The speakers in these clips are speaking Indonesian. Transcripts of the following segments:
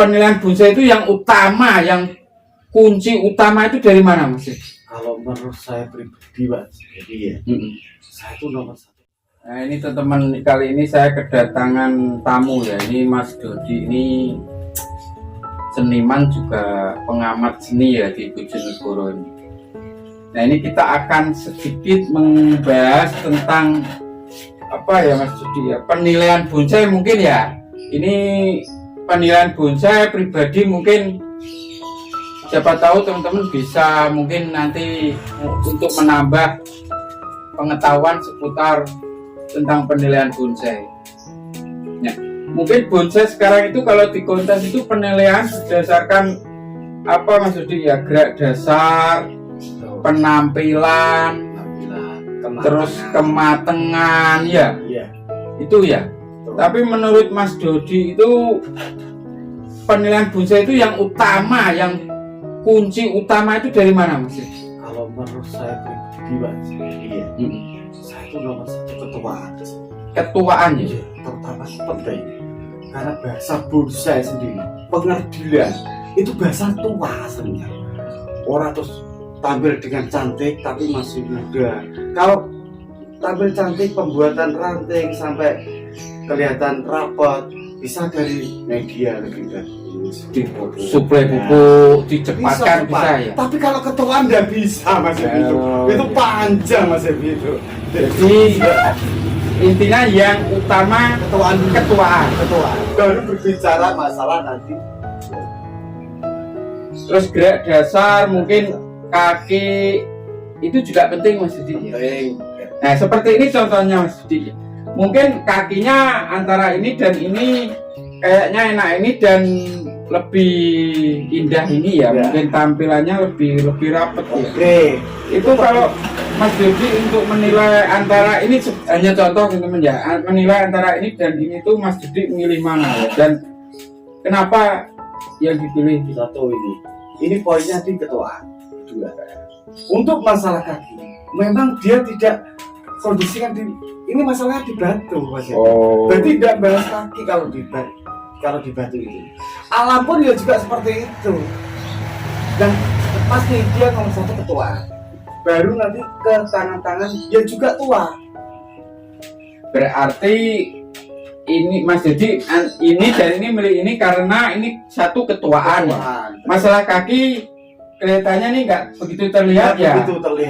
penilaian bonsai itu yang utama, yang kunci utama itu dari mana Mas? Kalau menurut saya pribadi Mas, jadi ya saya itu nomor satu. Nah ini teman-teman, kali ini saya kedatangan tamu ya. Ini Mas Dodi, ini seniman juga pengamat seni ya di Bojonegoro ini. Nah ini kita akan sedikit membahas tentang apa ya Mas Dodi ya, penilaian bonsai mungkin ya. Ini penilaian bonsai pribadi mungkin, siapa tahu teman-teman bisa mungkin nanti untuk menambah pengetahuan seputar tentang penilaian bonsai. Ya, mungkin bonsai sekarang itu kalau di kontes itu penilaian berdasarkan apa Mas Dodi ya, gerak dasar, penampilan, terus kematangan ya, itu ya. Tapi menurut Mas Dodi itu penilaian bonsai itu yang utama, yang kunci utama itu dari mana Mas? Kalau menurut saya pribadi Mas, saya itu nomor satu ketuaan. Ketuaan ya, Terutama penting karena bahasa bonsai sendiri, pengerdilan itu bahasa tua sebenarnya. Orang terus tampil dengan cantik tapi masih muda. Kalau tampil cantik, pembuatan ranting sampai kelihatan rapat bisa dari media lebih dari suplai buku dicepatkan bisa ya. Tapi kalau ketuaan nggak bisa Mas itu panjang Mas itu. Jadi intinya yang utama ketuaan. Baru berbicara masalah nanti. Terus gerak dasar, mungkin kaki itu juga penting Mas Didi. Nah seperti ini contohnya Mas Didi. Mungkin kakinya antara ini dan ini kayaknya enak ini dan lebih indah ini ya. Mungkin tampilannya lebih rapat ya. Itu kalau Mas Dodi untuk menilai antara ini, hanya contoh teman-teman ya, menilai antara ini dan ini tuh Mas Dodi milih mana ya, dan kenapa yang dipilih? Satu ini poinnya di ketuaan. Dua, untuk masalah kaki memang dia tidak kondisikan ini masalahnya di batu Mas. Berarti tidak bahas kaki kalau di batu itu. Alam pun ya juga seperti itu. Dan pasti dia nomor satu ketuaan. Baru nanti ke tangan-tangan dia juga tua. Berarti ini Mas Dodi ini dan ini milih ini karena ini satu ketuaan. Masalah kaki kelihatannya nih nggak begitu terlihat ya.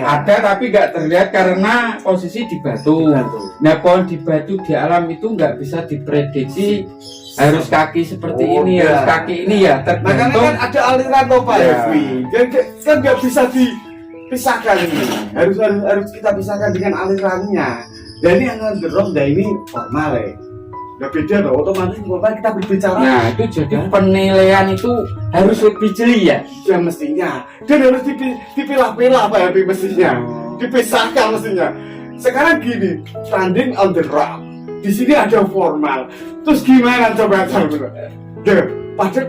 Ada tapi nggak terlihat karena posisi di batu. Nah pohon di batu di alam itu nggak bisa diprediksi harus kaki seperti ini, harus kaki ini ya. Tergantung. Makanya kan ada aliran loh Pak Evi. Kan nggak bisa dipisahkan ini. Harus kita pisahkan dengan alirannya. Dan ini yang underdog, dan ini formal ya. Nggak beda loh, otomatis kita berbicara. Nah itu jadi penilaian itu harus lebih jeli ya. Ya mestinya. Dan harus dipilah-pilah Pak Evi mestinya. Dipisahkan mestinya. Sekarang gini, standing on the rock. Di sini ada formal. Terus gimana coba? Pada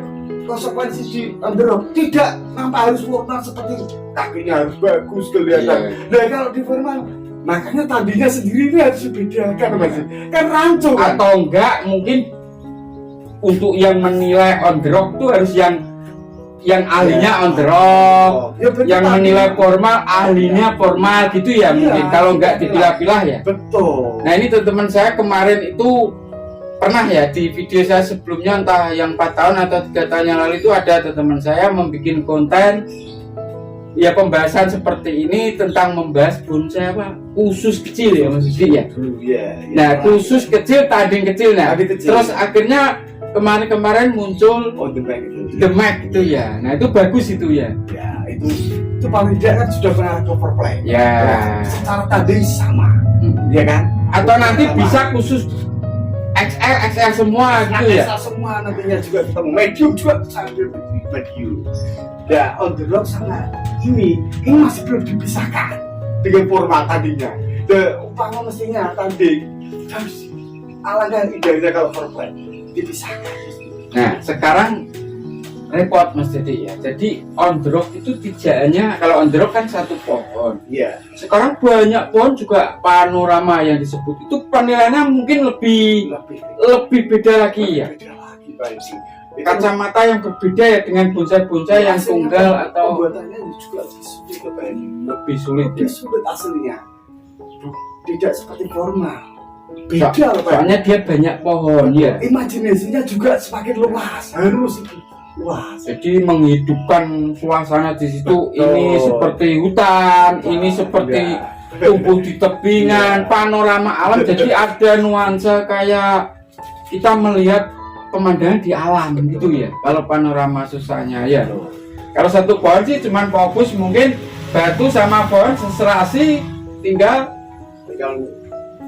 konsekuensi di on the rock tidak nampak harus formal seperti kakinya harus bagus kelihatan. Nah kalau di formal, makanya tadinya sendiri ini harus dibedakan Mas. Kan rancu kan? Atau enggak mungkin untuk yang menilai on the rock itu harus yang ahlinya on the rock, yang menilai formal ahlinya formal gitu ya mungkin. Kalau enggak dipilah-pilah ya. Betul. Nah ini teman-teman saya kemarin itu pernah ya di video saya sebelumnya, entah yang 4 tahun atau 3 tahun yang lalu itu ada teman saya membuat konten ya pembahasan seperti ini tentang membahas bonsai apa khusus kecil ya maksudnya ya. Nah khusus kecil, tanding kecil. Nah terus akhirnya kemarin muncul The Mac itu ya. Nah itu bagus itu ya. Ya itu paling tidak kan sudah pernah cover play. Ya. Secara tanding sama, ya kan? Atau nanti bisa khusus XL semua gitu ya. XL semua nantinya juga ketemu. Medium juga sambil medium. Ya on the rock sama ini masih belum dipisahkan dengan format tadinya. Dan umpama mestinya tanding harus alangkah indahnya kalau format dipisahkan. Nah sekarang repot Mas Dede ya. Jadi on the rock itu tidak hanya, kalau on the rock kan satu pohon. Iya. Sekarang banyak pohon juga panorama yang disebut itu penilaiannya mungkin lebih beda lagi ya. Beda lagi Pak. kacamata yang berbeda ya dengan bonsai-bonsai yang tunggal atau pembuatannya juga lebih sulit lebih sulit ya. ya. Sulit aslinya, tidak seperti formal, beda loh Pak. Soalnya dia banyak pohon ya. Imajinasinya juga semakin luas, harus luas. Jadi menghidupkan suasana di situ. Betul. Ini seperti hutan, ini seperti tumbuh di tebingan, panorama alam. Jadi ada nuansa kayak kita melihat pemandangan di alam gitu ya. Kalau panorama susahnya ya. Kalau satu pohon sih cuman fokus mungkin batu sama pohon seserasi, tinggal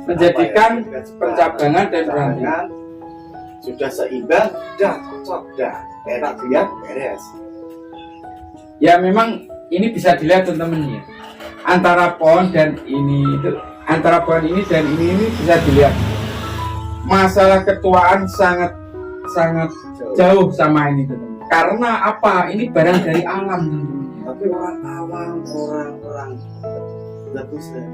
menjadikan pencabangan dan berhenti. Sudah seimbang, dah cocok, dah enak lihat, beres. Ya memang ini bisa dilihat teman-teman ya. Antara pohon dan ini itu, antara pohon ini dan ini bisa dilihat. Masalah ketuaan sangat jauh sama ini teman. Karena apa? Ini barang dari alam teman. Tapi orang awam, orang bagus ya.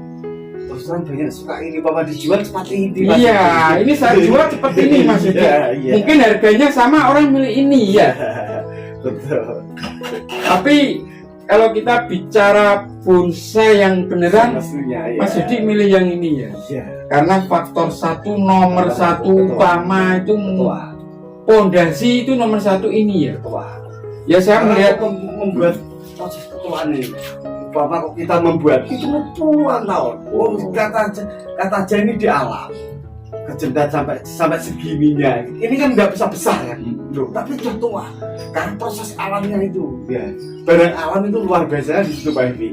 Terus orang banyak suka ini, bapak dijual seperti ini. Iya, ini saya jual seperti ini Mas Yudi. Iya. Mungkin harganya sama orang milik ini ya. Betul. Tapi kalau kita bicara bonsai yang beneran, Maksudnya, ya. Mas Yudi milih yang ini ya. Iya. Karena faktor nomor satu utama itu Ketua. pondasi itu nomor satu ini ya. Ketua. Ya saya melihat membuat proses ketuaan ini. Bapak kok kita membuat itu puluhan tahun. Oh, kata aja ini di alam. Kejendat sampai segininya. Ini kan nggak bisa besar kan, loh. Tapi sudah tua. Karena proses alamnya itu. Ya. Barang alam itu luar biasa di situ Pak Evi.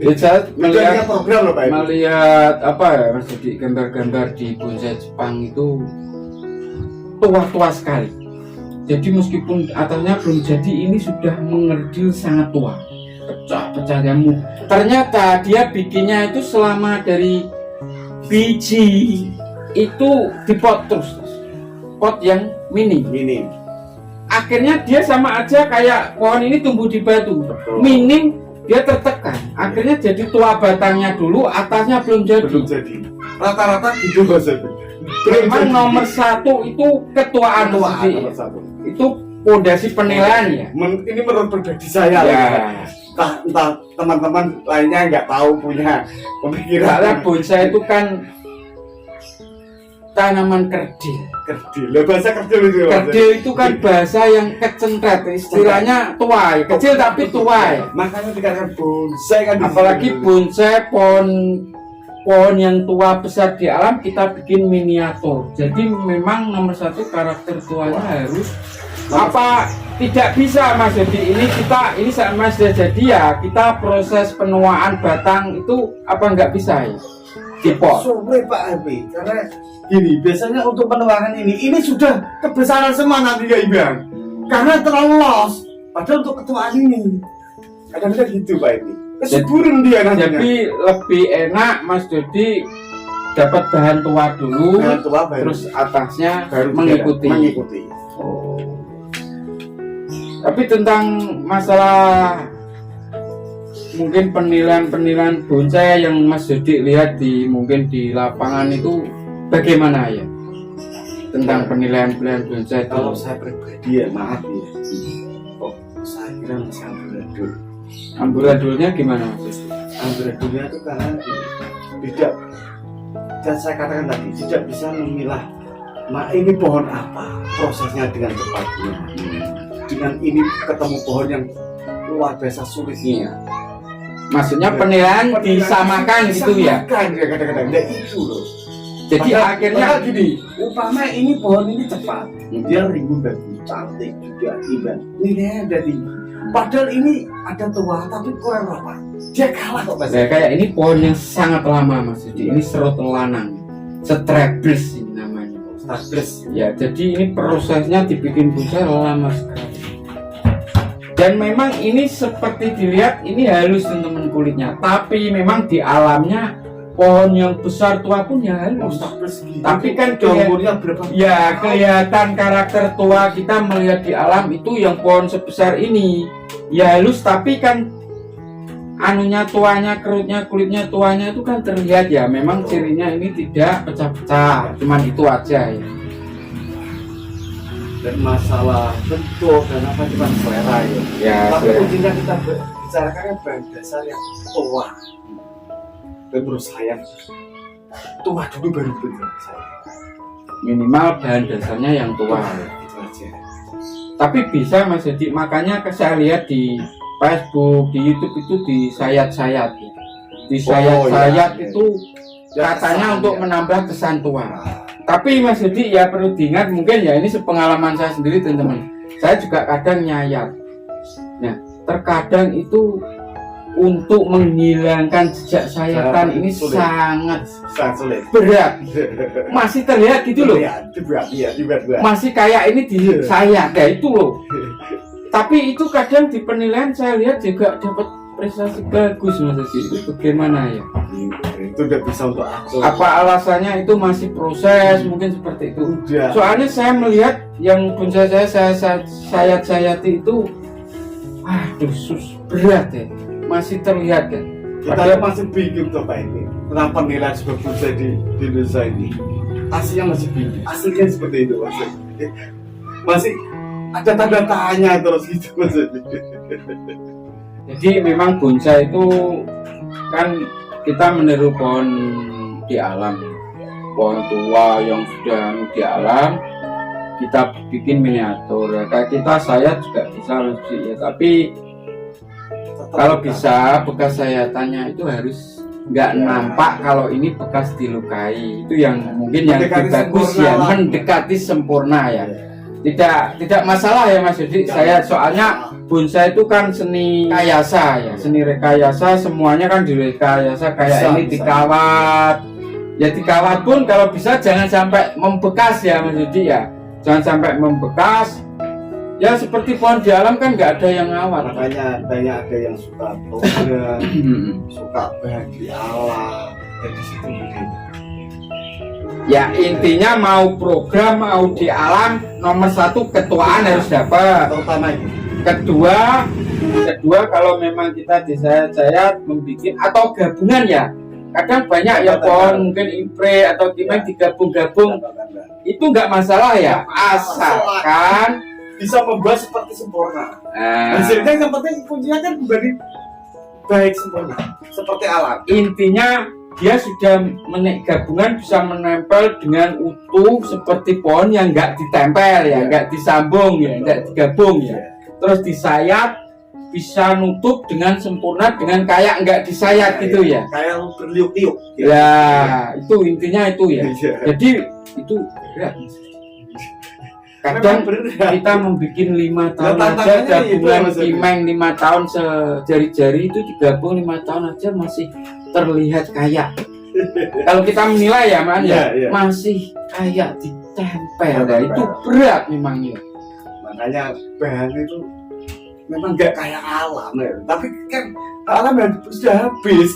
ya, saya melihat program loh Pak Evi. melihat apa ya Mas Yudi, gambar-gambar di bonsai Jepang itu tua-tua sekali. Jadi meskipun atasnya belum jadi, ini sudah mengerdil sangat tua. Pecah-pecah nyamuk. Ternyata dia bikinnya itu selama dari biji itu dipot terus. Pot yang mini. Akhirnya dia sama aja kayak pohon ini tumbuh di batu. Betul. Minim dia tertekan. Akhirnya jadi tua batangnya dulu, atasnya belum jadi. Rata-rata gitu Mas Evi. Memang nomor satu itu ketuaan Jadi, nomor satu. itu pondasi penilaian ya. Ini menurut pribadi saya. Ya. Entah teman-teman lainnya nggak tahu punya pemikiran. Karena bonsai itu kan tanaman kerdil. Kerdil, bahasa kerdil itu. Kerdil itu kan bahasa yang kecentret, istilahnya tua, ya. Kecil tapi tua ya. Makanya dikatakan bonsai kan. Apalagi bonsai pohon yang tua besar di alam kita bikin miniatur. Jadi memang nomor satu karakter tuanya harus apa tidak bisa Mas. Jadi ini sama sudah jadi ya, kita proses penuaan batang itu apa nggak bisa ya dipot. Sulit Pak Evi, karena gini biasanya untuk penuangan ini sudah kebesaran semua nanti ya Ibang, karena terlalu los. Padahal untuk ketuaan ini kadang-kadang gitu Pak Evi, kesuburan dia nantinya. Jadi lebih enak Mas Dodi dapat bahan tua dulu, terus atasnya baru mengikuti. Oh. Tapi tentang masalah mungkin penilaian bonsai yang Mas Dodi lihat mungkin di lapangan itu bagaimana ya? Tentang penilaian bonsai itu. Kalau saya pribadi ya maaf ya, saya kira masih amburadul. Amburadulnya gimana Mas? Amburadulnya itu karena tidak, dan saya katakan tadi tidak bisa memilah ini pohon apa, prosesnya dengan cepatnya. Dengan ini ketemu pohon yang luar biasa sulitnya. Maksudnya penilaian disamakan gitu ya? Kadang-kadang itu loh. Jadi akhirnya gini, umpama ini pohon ini cepat, dia rimbun bagus, cantik juga, indah, nilainya ada tinggi. Padahal ini ada tua tapi kurang lama, dia kalah kok Mas. Ya, kayak ini pohon yang sangat lama Mas Yudi. Ini serut lanang, strabris ini namanya. Strabris. Ya, jadi ini prosesnya dibikin bonsai lama sekali. Dan memang ini seperti dilihat ini halus teman-teman kulitnya, tapi memang di alamnya pohon yang besar tua pun ya halus. Tapi kan umurnya berapa? Ya kelihatan karakter tua kita melihat di alam itu yang pohon sebesar ini ya halus, tapi kan anunya tuanya, kerutnya, kulitnya tuanya itu kan terlihat ya. Memang cirinya ini tidak pecah-pecah, cuman itu aja ya. dan masalah bentuk dan apa cuma selera ya. Ya, Tapi selera. kuncinya kita bicarakan kan bahan dasar yang tua. Dan menurut saya tua dulu baru benar saya. Minimal bahan dasarnya yang tua. Itu aja. Tapi bisa Mas Edi, makanya saya lihat di Facebook, di YouTube itu disayat-sayat ya. Disayat-sayat Oh, iya. itu Ya, katanya kesan, untuk ya. menambah kesan tua. Nah, Tapi Mas Edi ya perlu diingat, mungkin ya ini sepengalaman saya sendiri teman-teman. Saya juga kadang nyayat. Nah, terkadang itu untuk menghilangkan jejak sayatan ini sulit. sangat sulit. berat. Masih terlihat gitu loh. Iya, berat. Masih kayak ini disayat ya itu loh. Tapi itu kadang di penilaian saya lihat juga dapat prestasi bagus Mas Edi. Itu bagaimana ya? Itu udah bisa untuk aku. Apa alasannya itu masih proses mungkin seperti itu? Udah. Soalnya saya melihat yang bonsai saya sayat-sayati itu, aduh berat ya, masih terlihat kan. Kita masih bingung tuh Pak ini. Kenapa nilai sebuah bonsai di Indonesia ini? Aslinya masih bingung. Aslinya seperti itu masih ada tanda tanya terus gitu maksudnya. Jadi memang bonsai itu kan kita meniru pohon di alam, pohon tua yang sudah di alam, kita bikin miniatur. Ya, kayak kita sayat juga bisa ya, tapi kalau bisa bekas sayatannya itu harus nggak nampak kalau ini bekas dilukai. Itu yang mungkin yang lebih bagus ya, mendekati sempurna ya. Tidak masalah ya Mas Yudi. Saya soalnya bonsai itu kan seni rekayasa ya, seni rekayasa, semuanya kan direkayasa kayak Bisa, ini bisa. dikawat. Ya dikawat pun kalau bisa jangan sampai membekas ya Mas Yudi ya. Jangan sampai membekas. Ya seperti pohon di alam kan nggak ada yang ngawat. Makanya banyak ada yang suka program, suka bahan di alam. Jadi situ bedanya. Ya intinya mau program mau di alam, nomor satu ketuaan harus dapat. Terutama itu. Kedua kalau memang kita disayat-sayat membuat atau gabungan ya. Kadang banyak ya pohon mungkin impre atau gimana digabung-gabung, itu nggak masalah ya, asalkan bisa membuat seperti sempurna. nah, Hasilnya yang penting kuncinya kan kembali baik sempurna seperti alam. intinya dia sudah gabungan bisa menempel dengan utuh seperti pohon yang nggak ditempel ya, nggak disambung ya, nggak digabung ya. Terus disayat bisa nutup dengan sempurna dengan kayak nggak disayat gitu ya. Kayak berliuk-liuk. Ya itu intinya itu ya. Jadi itu berat. Kadang kita membuat 5 tahun Nah, aja tantangannya itu gabungan maksudnya. kimeng 5 tahun sejari-jari itu digabung 5 tahun aja masih terlihat kayak. Kalau kita menilai ya man ya, Iya. masih kayak ditempel. Nah, itu berat memang ya. Makanya bahan itu memang nggak kayak alam ya. Tapi kan alam yang sudah habis.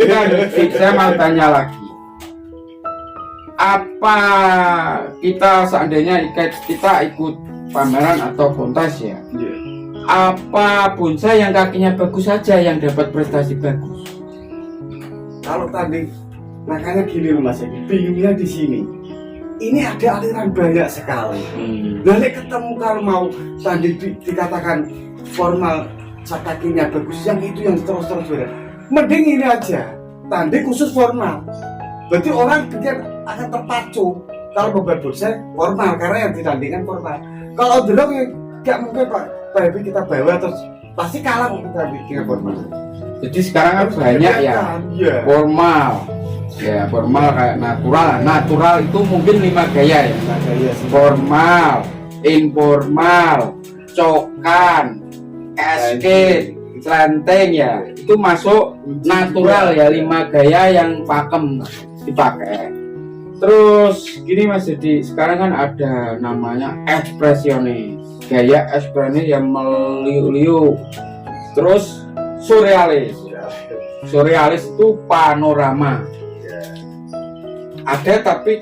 Nah, saya mau tanya lagi. Apa kita seandainya kita ikut pameran atau kontes ya? Apa bonsai yang kakinya bagus saja yang dapat prestasi bagus? Kalau tadi makanya gini loh Mas, bingungnya di sini. Ini ada aliran banyak sekali. Dari ketemu kalau mau tadi dikatakan formal kakinya bagus, yang itu yang terus-terus beda. Mending ini aja, tadi khusus formal. Berarti orang pikir akan terpacu kalau membuat bonsai formal karena yang ditandingkan formal. Kalau dulu ya nggak mungkin Pak Happy kita bawa terus pasti kalah kita bikin formal. Jadi sekarang kan banyak ya formal, ya formal kayak natural. Natural itu mungkin 5 gaya ya. Formal, informal, cokan, cascade, slanteng ya. Itu masuk natural ya, 5 gaya yang pakem dipakai. Terus gini Mas, jadi sekarang kan ada namanya ekspresionis, gaya ekspresionis yang meliuk-liuk. Terus surrealis. Surrealis itu panorama. Ada tapi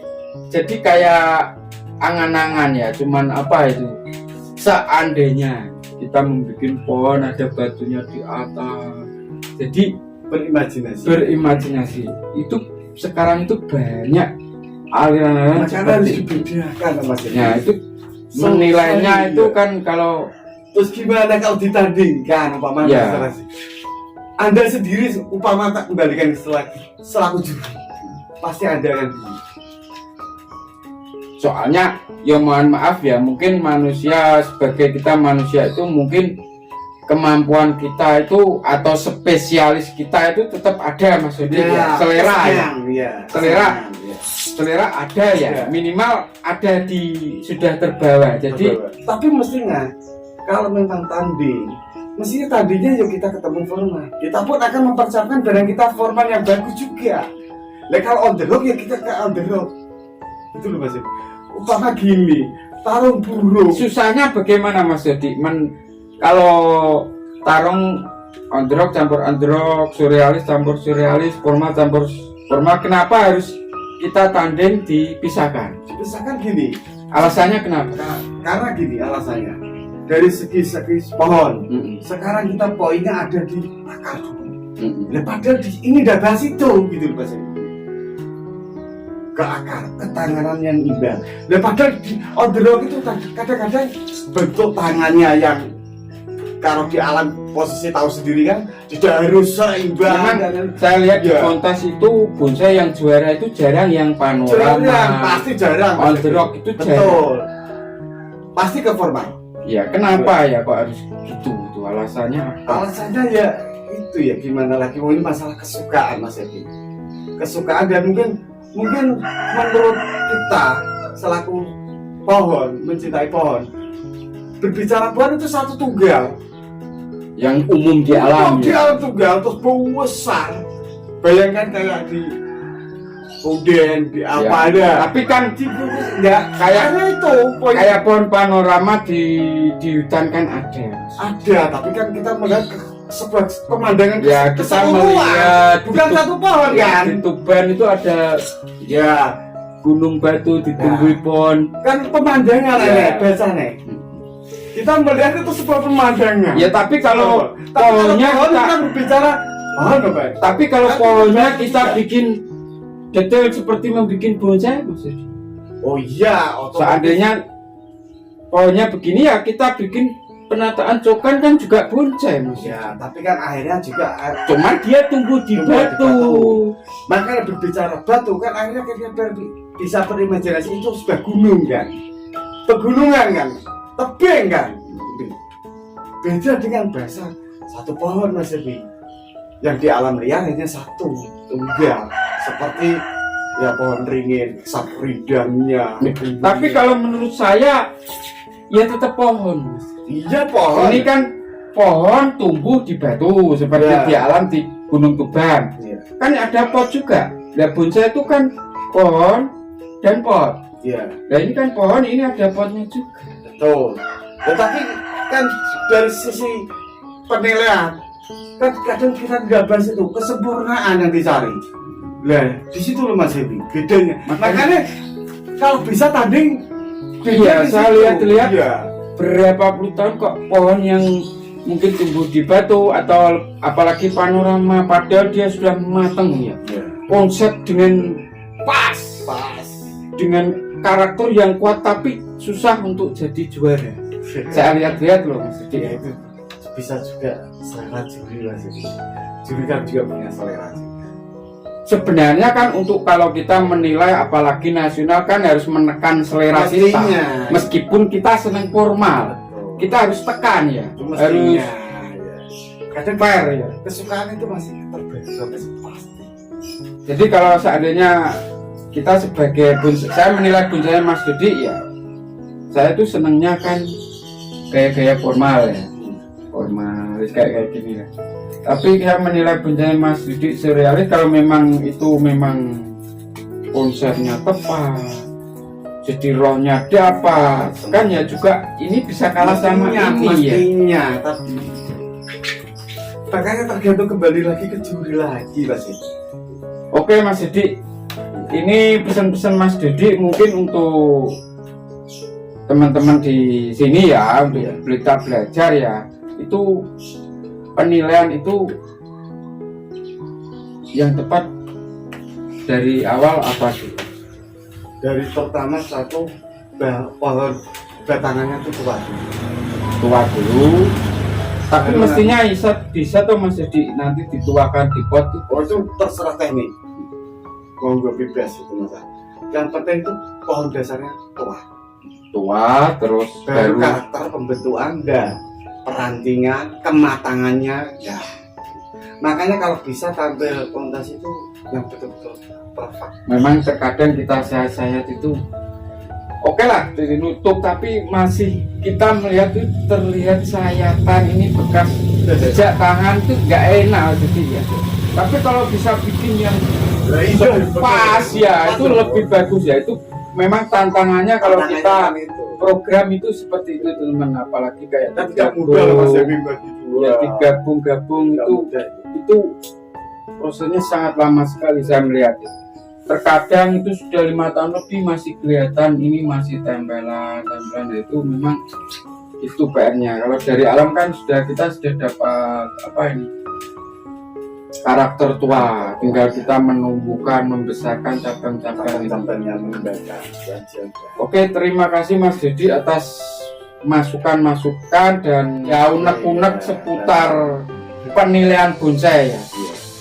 jadi kayak angan-angan ya, cuman apa itu? Seandainya kita membuat pohon ada batunya di atas. Jadi berimajinasi. Itu sekarang itu banyak aliran-aliran makanya harus seperti itu. dibedakan Mas. Ya itu menilainya itu iya. kan kalau Terus gimana kalau ditandingkan umpama Ya. Anda sendiri umpama tak kembalikan selaku juri, pasti ada kan? soalnya ya mohon maaf ya, mungkin manusia sebagai kita manusia itu mungkin kemampuan kita itu atau spesialis kita itu tetap ada, maksudnya ya, selera ya. Selera. Selera ada ya, Ya. minimal ada di sudah terbawa. Jadi tapi mestinya kalau memang tanding, mestinya tandingnya yuk kita ketemu formal. Kita pun akan mempersiapkan barang kita formal yang bagus juga. Nah kalau on the road ya kita ke on the road. Itu loh Mas. Umpama gini, tarung burung. susahnya bagaimana Mas Dodi? Kalau tarung ondrok campur ondrok, surrealis campur surrealis, formal campur formal, kenapa harus kita tanding dipisahkan? Misalkan gini, Alasannya kenapa? karena gini alasannya. Dari segi pohon, sekarang kita poinnya ada di akar dulu. Nah, padahal ini udah bahas itu gitu loh Mas. Ke akar, ketanganan yang imbang. Nah, padahal di on the road itu kadang-kadang bentuk tangannya yang kalau di alam posisi tahu sendiri kan tidak harus seimbang. Memang saya lihat di Ya. kontes itu bonsai yang juara itu jarang yang panorama. Jarang, pasti jarang. On the rock itu jarang. Betul. Pasti ke formal. Ya kenapa ya kok harus gitu? Itu alasannya apa? Alasannya ya itu ya gimana lagi, ini masalah kesukaan Mas Edi. Kesukaan dan mungkin menurut kita selaku pohon, mencintai pohon, berbicara pohon itu satu tunggal Yang umum di alam di ya. alam tunggal terus besar. Bayangkan kayak di Uden, di apa Ya. ada. Tapi kan Ya Kayaknya itu poin kayak pohon panorama di hutan kan ada. ada, tapi kan kita melihat sebuah pemandangan Ya kita keseluruhan. melihat Bukan satu pohon ya, kan? di Tuban itu ada Ya, gunung batu ditumbuhi pohon. kan pemandangan Ya. nih, baca nih. Kita melihat itu sebuah pemandangan. Ya tapi kalau Tapi kalau pohonnya pohon kita, kita berbicara pohon apa? tapi kalau Tapi pohonnya kita kita bisa. bikin detail seperti membuat bonsai maksudnya. Oh iya, otomatis. Seandainya pohonnya begini ya kita bikin penataan cokan kan juga bonsai maksudnya. Ya, tapi kan akhirnya juga Cuma dia tumbuh di Tumbuh di batu. batu. makanya berbicara batu kan akhirnya kita bisa berimajinasi itu sebuah gunung kan, pegunungan kan, tebing kan. Beda dengan bahasa satu pohon Mas Ebi, yang di alam liar hanya satu tunggal seperti ya pohon ringin, sapridangnya. Tapi kalau menurut saya ya tetap pohon. iya pohon. Ini kan pohon tumbuh di batu seperti Ya. di alam di Gunung Tuban. Iya. Kan ada pot juga. Nah bonsai itu kan pohon dan pot. Iya. Nah ini kan pohon, ini ada potnya juga. Betul. Tetapi kan dari sisi penilaian kan kadang kita nggak bahas itu kesempurnaan yang dicari. Lah di situ loh Mas Ebi bedanya. Makanya kalau bisa tanding Iya, di saya situ. lihat-lihat Iya. berapa puluh tahun kok pohon yang mungkin tumbuh di batu atau apalagi panorama padahal dia sudah matang ya. Iya. Konsep dengan pas, Pas. dengan karakter yang kuat tapi susah untuk jadi juara. Saya lihat-lihat loh Mas Didi. Ya itu bisa juga selera juri Mas Ebi. Juri kan juga punya selera. Sebenarnya kan untuk kalau kita menilai apalagi nasional kan harus menekan selera kita. Mestinya. Meskipun kita senang formal, Betul. kita harus tekan ya. Itu Harus mestinya. Ya. Kadang fair ya. kesukaan itu masih terbeda pasti. Jadi kalau seandainya kita sebagai saya menilai bonsai Mas Dodi ya, saya tuh senangnya kan gaya-gaya formal ya, formal kayak gini lah. Tapi saya menilai bonsai Mas Dodi surrealis kalau memang itu memang konsepnya tepat, jadi rohnya dapat, kan ya juga ini bisa kalah sama ini ya. mestinya, tapi makanya tergantung kembali lagi ke juri lagi Mas Ebi. Oke Mas Dodi, ini pesan-pesan Mas Dodi mungkin untuk teman-teman di sini ya, untuk kita belajar ya, itu penilaian itu yang tepat dari awal apa sih? Dari pertama satu pohon batangannya tuh tua dulu. tua dulu. Tapi Karena- mestinya bisa tuh Mas Dedi nanti dituakan di pot tuh. Oh itu terserah teknik. Monggo bebas itu mas. Yang penting itu pohon dasarnya tua. Tua terus Baru baru karakter pembentukan dan perantingan, kematangannya ya. Makanya kalau bisa tampil fondasi itu yang betul-betul perfect. memang terkadang kita sehat-sehat itu oke lah jadi nutup tapi masih kita melihat itu terlihat sayatan ini bekas jejak tangan itu nggak enak jadi ya. Tapi kalau bisa bikin yang pas ya itu lebih bagus ya, itu memang tantangannya kalau kita itu. program itu seperti itu teman, apalagi kayak Dan tidak mudah loh mas Devi bagi dua. ya digabung-gabung Tidak itu mudah. itu prosesnya sangat lama sekali saya melihat itu. Terkadang itu sudah 5 tahun lebih masih kelihatan ini masih tempelan itu memang itu PR-nya. Kalau dari alam kan kita sudah dapat apa ini karakter tua, tinggal kita menumbuhkan membesarkan cabang-cabang itu. Cabang yang mengembangkan. Oke, terima kasih Mas Dedi atas masukan-masukan dan ya unek-unek seputar penilaian bonsai ya.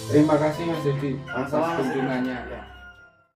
Terima kasih Mas Dedi atas Masalah. kunjungannya.